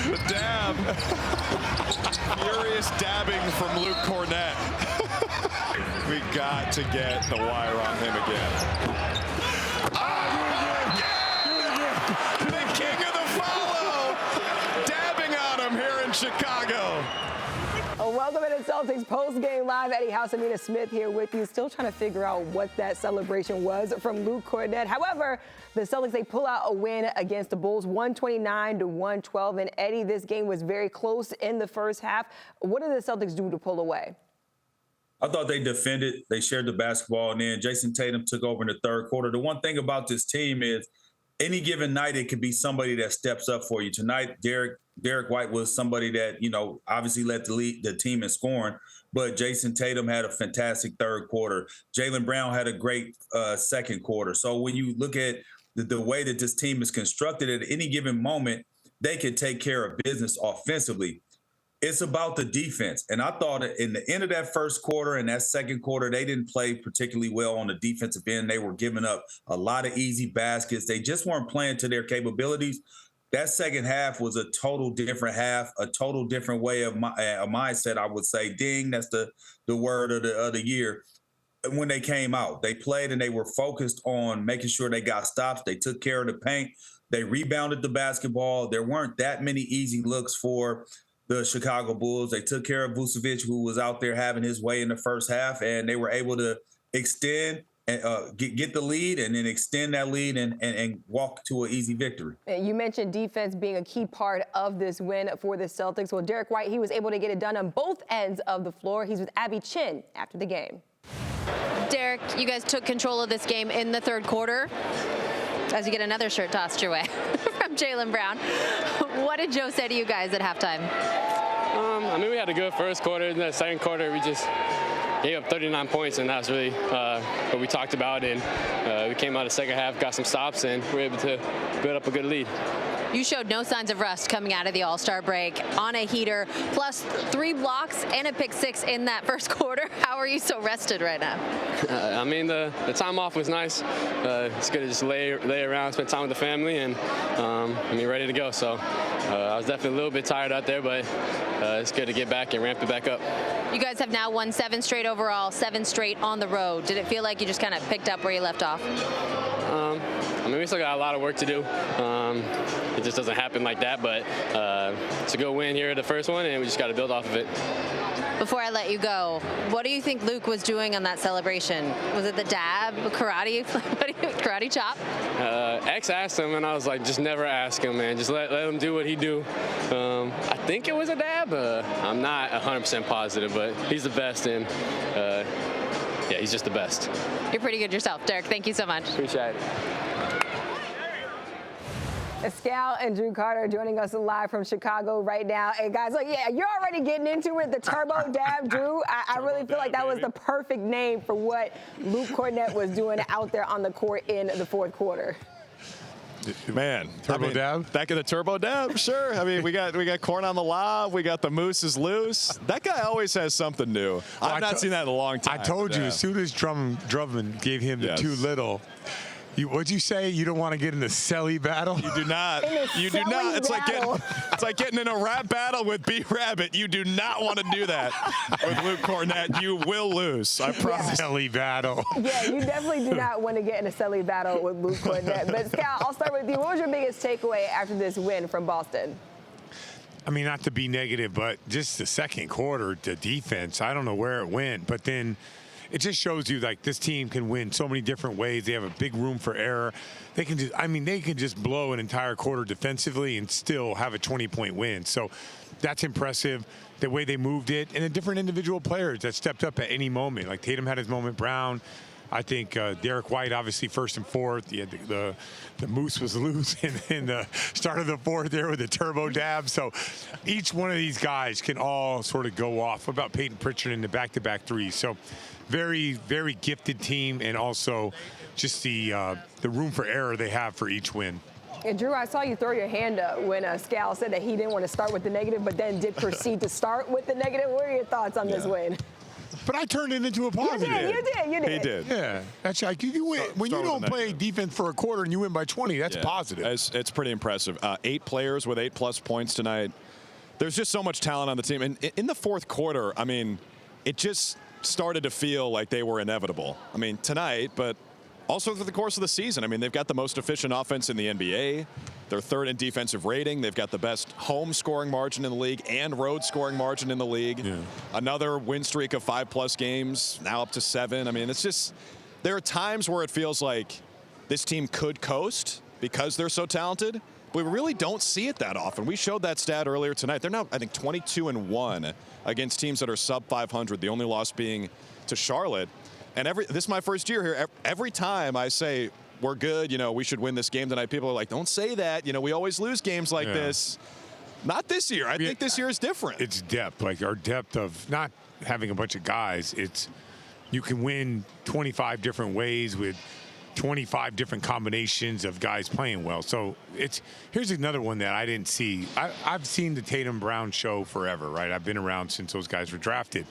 The dab. Furious dabbing from Luke Cornett. We got to get the wire on him again. The king of the follow. Dabbing on him here in Chicago. Welcome to the Celtics Postgame Live. House and Amina Smith here with you. Still trying to figure out what that celebration was from Luke Cornett. However, the Celtics, they pull out a win against the Bulls, 129-112. And Eddie, this game was very close in the first half. What did the Celtics do to pull away? I thought they defended. They shared the basketball, and then Jason Tatum took over in the third quarter. The one thing about this team is any given night, it could be somebody that steps up for you. Tonight, Derrick White was somebody that, obviously led the team in scoring, but Jason Tatum had a fantastic third quarter. Jaylen Brown had a great second quarter. So when you look at the way that this team is constructed, at any given moment, they can take care of business offensively. It's about the defense. And I thought in the end of that first quarter and that second quarter, they didn't play particularly well on the defensive end. They were giving up a lot of easy baskets. They just weren't playing to their capabilities. That second half was a total different half, a total different way of mindset, I would say. Ding, that's the word of the year. When they came out, they played and they were focused on making sure they got stops. They took care of the paint. They rebounded the basketball. There weren't that many easy looks for the Chicago Bulls. They took care of Vucevic, who was out there having his way in the first half, and they were able to extend and get the lead and then extend that lead and walk to an easy victory. You mentioned defense being a key part of this win for the Celtics. Well, Derrick White, he was able to get it done on both ends of the floor. He's with Abby Chin after the game. Derrick, you guys took control of this game in the third quarter as you get another shirt tossed your way from Jaylen Brown. What did Joe say to you guys at halftime? We had a good first quarter. In the second quarter, we just gave up 39 points, and that's really what we talked about. And we came out of the second half, got some stops, and we were able to build up a good lead. You showed no signs of rust coming out of the All-Star break on a heater, plus 3 blocks and a pick 6 in that first quarter. How are you so rested right now? The time off was nice. It's good to just lay around, spend time with the family, and ready to go. So I was definitely a little bit tired out there, but it's good to get back and ramp it back up. You guys have now won 7 straight overall, 7 straight on the road. Did it feel like you just kind of picked up where you left off? We still got a lot of work to do. It just doesn't happen like that, but it's a good win here at the first one, and we just got to build off of it. Before I let you go, what do you think Luke was doing on that celebration? Was it the dab, karate chop? X asked him, and I was like, just never ask him, man. Just let him do what he do. I think it was a dab. I'm not 100% positive, but he's the best, and yeah, he's just the best. You're pretty good yourself, Derrick. Thank you so much. Appreciate it. Scal and Drew Carter joining us live from Chicago right now. And guys, look, yeah, you're already getting into it. The turbo dab, Drew. I really feel like that was the perfect name for what Luke Cornett was doing out there on the court in the fourth quarter. Man, turbo dab? Back in the turbo dab, sure. We got corn on the lob. We got the moose is loose. That guy always has something new. I've not seen that in a long time. I told you, as soon as Drummond gave him the too little. What'd you say? You don't want to get in the Selly battle? You do not. You do not. It's like getting in a rap battle with B Rabbit. You do not want to do that with Luke Cornett. You will lose. I promise. Selly battle. Yeah, you definitely do not want to get in a Selly battle with Luke Cornett. But Scal, I'll start with you. What was your biggest takeaway after this win from Boston? Not to be negative, but just the second quarter, the defense, I don't know where it went, but then it just shows you like this team can win so many different ways. They have a big room for error. They can just blow an entire quarter defensively and still have a 20-point win. So that's impressive. The way they moved it, and the different individual players that stepped up at any moment. Like Tatum had his moment, Brown. I think Derrick White, obviously, first and fourth. The moose was loose in the start of the fourth there with the turbo dab. So each one of these guys can all sort of go off. What about Peyton Pritchard in the back-to-back threes? So very, very gifted team, and also just the room for error they have for each win. And Drew, I saw you throw your hand up when Scal said that he didn't want to start with the negative, but then did proceed to start with the negative. What are your thoughts on this win? But I turned it into a positive. You did. He did. Yeah, that's like you win. When you don't play defense for a quarter and you win by 20, that's positive. It's pretty impressive. 8 players with 8+ points tonight. There's just so much talent on the team. And in the fourth quarter, I mean, it just started to feel like they were inevitable. I mean, tonight, but also through the course of the season. I mean, they've got the most efficient offense in the NBA. They're 3rd in defensive rating. They've got the best home scoring margin in the league and road scoring margin in the league. Yeah. Another win streak of 5+ games, now up to 7. I mean, it's just, there are times where it feels like this team could coast because they're so talented. But we really don't see it that often. We showed that stat earlier tonight. They're now, I think, 22-1 against teams that are sub 500. The only loss being to Charlotte. And this is my first year here. Every time I say we're good, you know, we should win this game tonight, people are like, don't say that. You know, we always lose games like this. Not this year. I think this year is different. It's depth, like our depth of not having a bunch of guys. It's you can win 25 different ways with 25 different combinations of guys playing well. So here's another one that I didn't see. I've seen the Tatum Brown show forever, right? I've been around since those guys were drafted.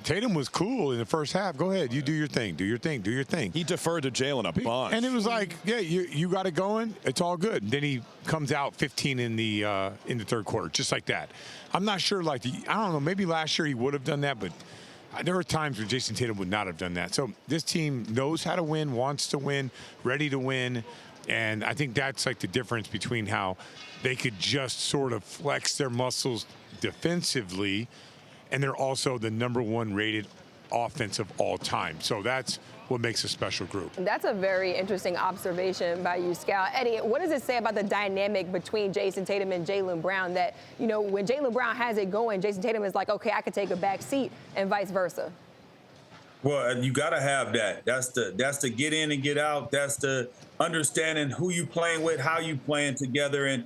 Tatum was cool in the first half. Go ahead, you do your thing, do your thing, do your thing. He deferred to Jalen a bunch. And it was like, yeah, you got it going. It's all good. And then he comes out 15 in the third quarter, just like that. I'm not sure, I don't know, maybe last year he would have done that, but there were times where Jason Tatum would not have done that. So this team knows how to win, wants to win, ready to win. And I think that's like the difference between how they could just sort of flex their muscles defensively, and they're also the #1 rated offense of all time. So that's what makes a special group. That's a very interesting observation by you, Scal. Eddie, what does it say about the dynamic between Jason Tatum and Jaylen Brown that, you know, when Jaylen Brown has it going, Jason Tatum is like, okay, I could take a back seat, and vice versa? Well, you got to have that. That's the get in and get out. That's the understanding who you playing with, how you playing together. And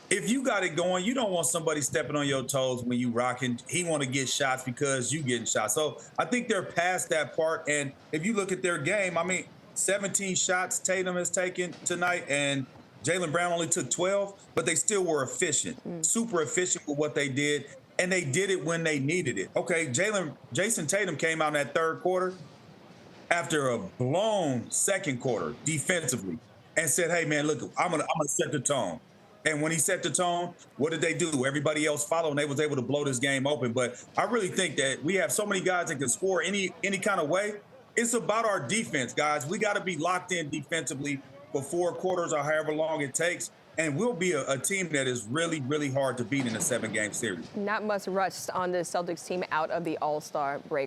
if you got it going, you don't want somebody stepping on your toes when you rocking. He want to get shots because you getting shots. So I think they're past that part. And if you look at their game, I mean, 17 shots Tatum has taken tonight, and Jaylen Brown only took 12, but they still were efficient, super efficient with what they did. And they did it when they needed it. Okay, Jason Tatum came out in that third quarter after a blown second quarter defensively and said, hey, man, look, I'm gonna set the tone. And when he set the tone, what did they do? Everybody else followed, and they was able to blow this game open. But I really think that we have so many guys that can score any kind of way. It's about our defense, guys. We got to be locked in defensively for 4 quarters or however long it takes. And we'll be a team that is really, really hard to beat in a 7-game series. Not much rust on the Celtics team out of the All-Star break.